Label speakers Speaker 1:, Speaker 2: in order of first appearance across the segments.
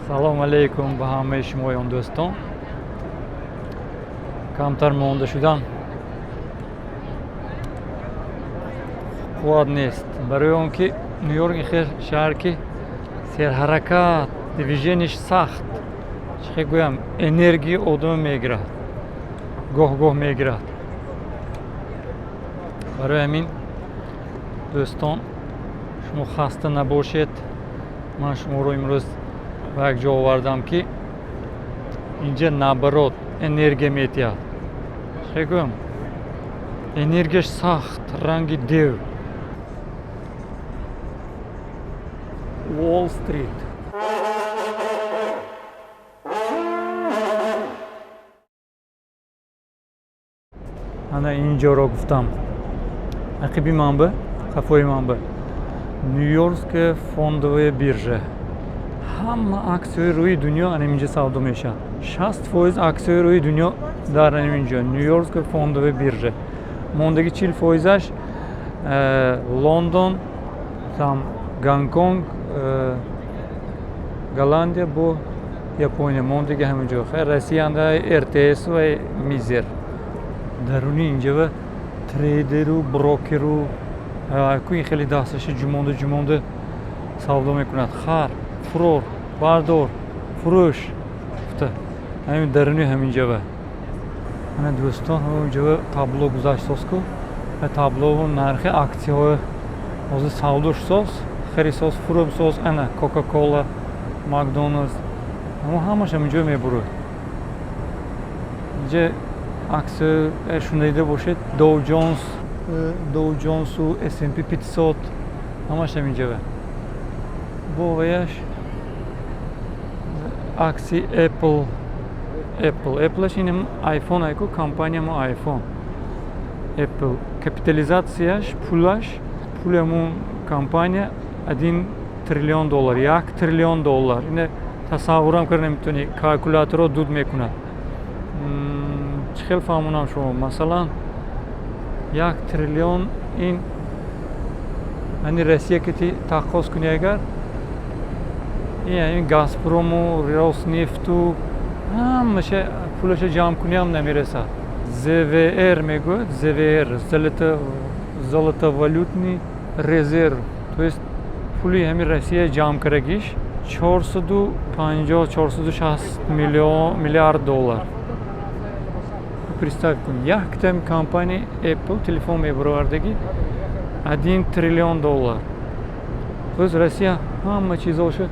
Speaker 1: Салом алейкум ба ҳамаи шумоён дӯстон. Камтар монда шудан қувват нест. Барои он ки Нью-Йорк хел шаҳр ки серҳаракат, движенияш сахт. Чӣ хел гӯям, энергияи одам мегирад. Гоҳ-гоҳ мегирад. Барои ҳамин дӯстон, шумо хаста набошед. Ман шуморо имрӯз ба як ҷо овардам ки инҷа наоборот энергия метиҳад. Чӣ хел гӯям, энергияш сахт, ранги дев. Уолл-стрит. Ана ин ҷоро гуфтам. Ақиби ман ба, қафои ман ба. Нью-Йоркская фондовая биржа. Ҳама аксияҳои рӯи дунё анинҷа савдо мешавад. 60% аксияҳои рӯи дунё дар анинҷо Нью-Йоркская фондовая биржа. Мондаги 40%аш Лондон, там Гонконг, Голландия бо Япония. Мондаги ҳаминҷо. Хайр Россияда РТС ва мизер. Даруни инҷа ва трейдеру, брокеру, ин хеле дасташи ҷумонда савдо мекунад. Хар, фурор, бардор, фурӯш. Ҳамин даруни ҳаминҷа ва. Ана дӯстон ҳаминҷа ва табло гузашт созку. Табло нархи аксияҳои ҳозир савдо шусоз, харисоз, фурӯмсоз, ана Кока-Кола, Макдоналдс. Ҳамаш ҳаминҷо мебурад. Инҷа аксия шуна дида бошед, Dow Jones, S&P 500, ҳамаш ҳаминҷа ва. Бо ваяш аксии Apple-аш ин iPhone айку, компаниямо iPhone. Apple капитализатсияш, пули ҳамун компания $1 триллион, $1 триллион. Ин тасаввурам карда наметавонӣ, калькуляторро дуд мекунад. Чӣ хел фаҳмонам шумо? Масалан, $1 триллион ин ани Россия ки ти таққоз кунӣ агар ин Газпрому, Роснефту ҳамаша пулаша ҷамъ кунӣ ҳам намерасад. ЗВР мегӯяд, ЗВР золотовалютный резерв. То есть пули ҳамин Россия ҷамъ кардагиш $450-460 миллиард. Представь кун, яктам компания Apple телефон мебаровардаги $1 триллион. То есть Россия ҳама чизоша,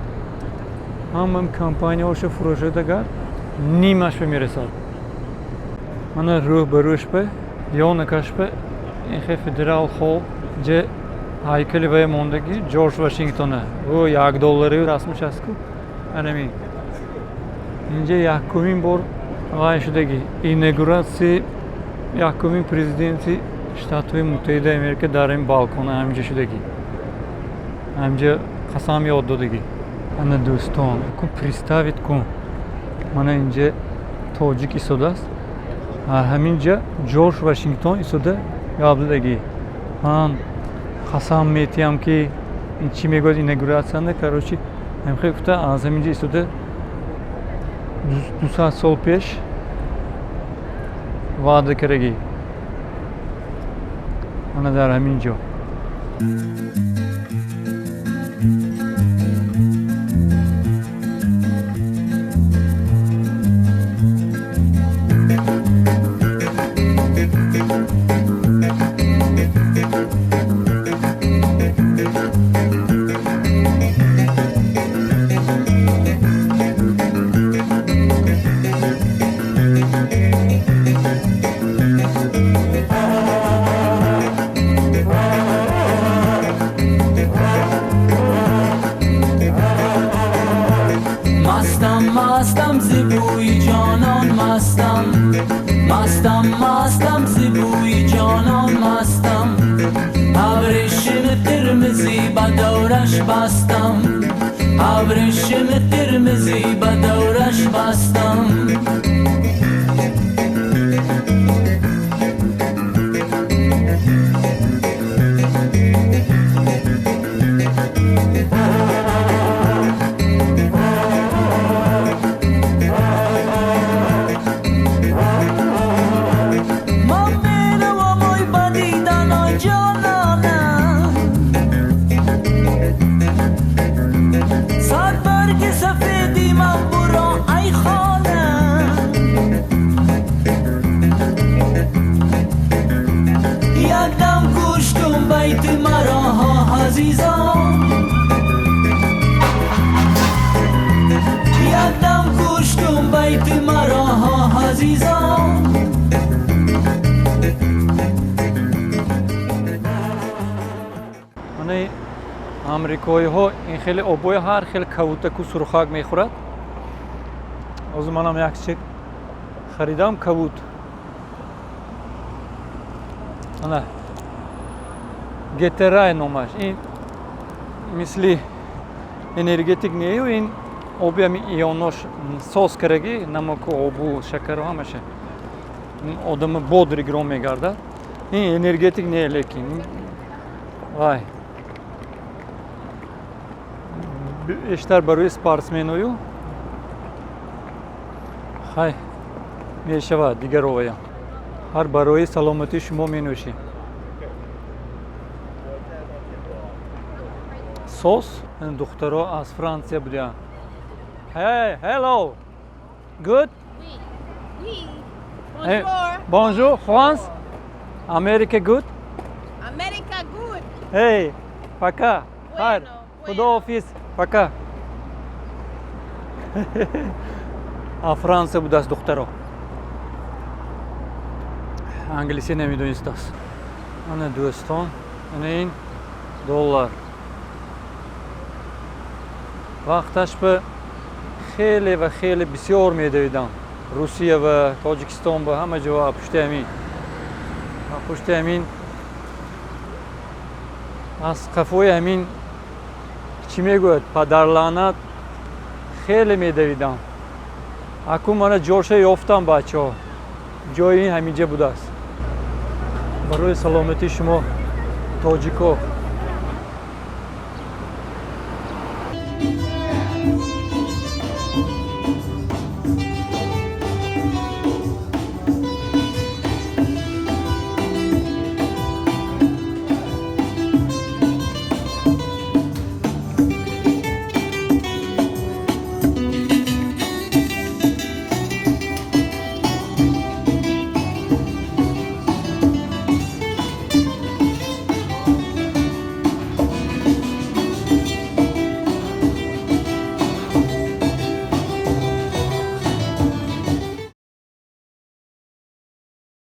Speaker 1: ҳама компанияоша фурӯшадагар нимашба мерасад. Мана рӯҳ ба рӯшба, ёнакашба ин хел федерал холл ҷа ҳайкали вай мондаги Ҷорҷ Вашингтона. Ӯ $1 расмаш астку. Анамин. Инҷа якумин бор вай шудаги инаугурасияи якумин президенти Штатҳои Муттаҳидаи Америка дар ин балкона ҳаминҷа шудаги. Ҳаминҷа қасам ёд додаги. Ана дӯстон, представит кун. Мана инҷа тоҷик истодааст. Ҳаминҷа Ҷорҷ Вашингтон истода гап задаги. Ман қасам метиҳам ки ин чӣ мегӯяд инаугурасияна, короче ҳамхел гуфта аз ҳаминҷа истода 200 сол пеш ваъда кардаги. Ана дар ҳамин ҷо.
Speaker 2: مستم ز بوی جانان مستم، مستم ز بوی جانان مستم. ابریشم قرمزی به دورش بستم، ابریشم قرمزی به دورش بستم. عزیزان
Speaker 1: انی آمریکایی ها این خیلی آبای هر خیلی کبوتک سرخک میخورد. از منم یک چیز خریدم کبوت. نه گترای نامش. این مثل انرژتیک نیه و این آبی هم ایوناش ساز کرده نمک و آب و شکر و همشه. آدم بودری گرام میگرده. این انرژتیک نیه لیکن وای بیشتر برای سپورتسمن‌ها خای میشود دیگر رویا هر برای سلامتی شما مینوشی سس این دخترها از فرانسه بودن. Hey, hello. Good?
Speaker 3: Oui.
Speaker 1: Hey,
Speaker 3: Bonjour.
Speaker 1: bonjour, France. America good?
Speaker 3: America good.
Speaker 1: Hey, пока. Hayır.
Speaker 3: Bueno,
Speaker 1: Kuda ofis. Пока. Fransa budas دخترها. انگلیسی نمیدونست است. آن دوستان. آن این دلار. وقتش به خیلی و خیلی بسیار میدویدم. روسیه و تاجیکستان به همه جا پشت همین. پشت همین از قفوی همین چی میگوید پدرلعنت خیلی میدویدم. اکنون من جوشه یافتم بچه ها. جای این همینجا بوده است. برای سلامتی شما تاجیکا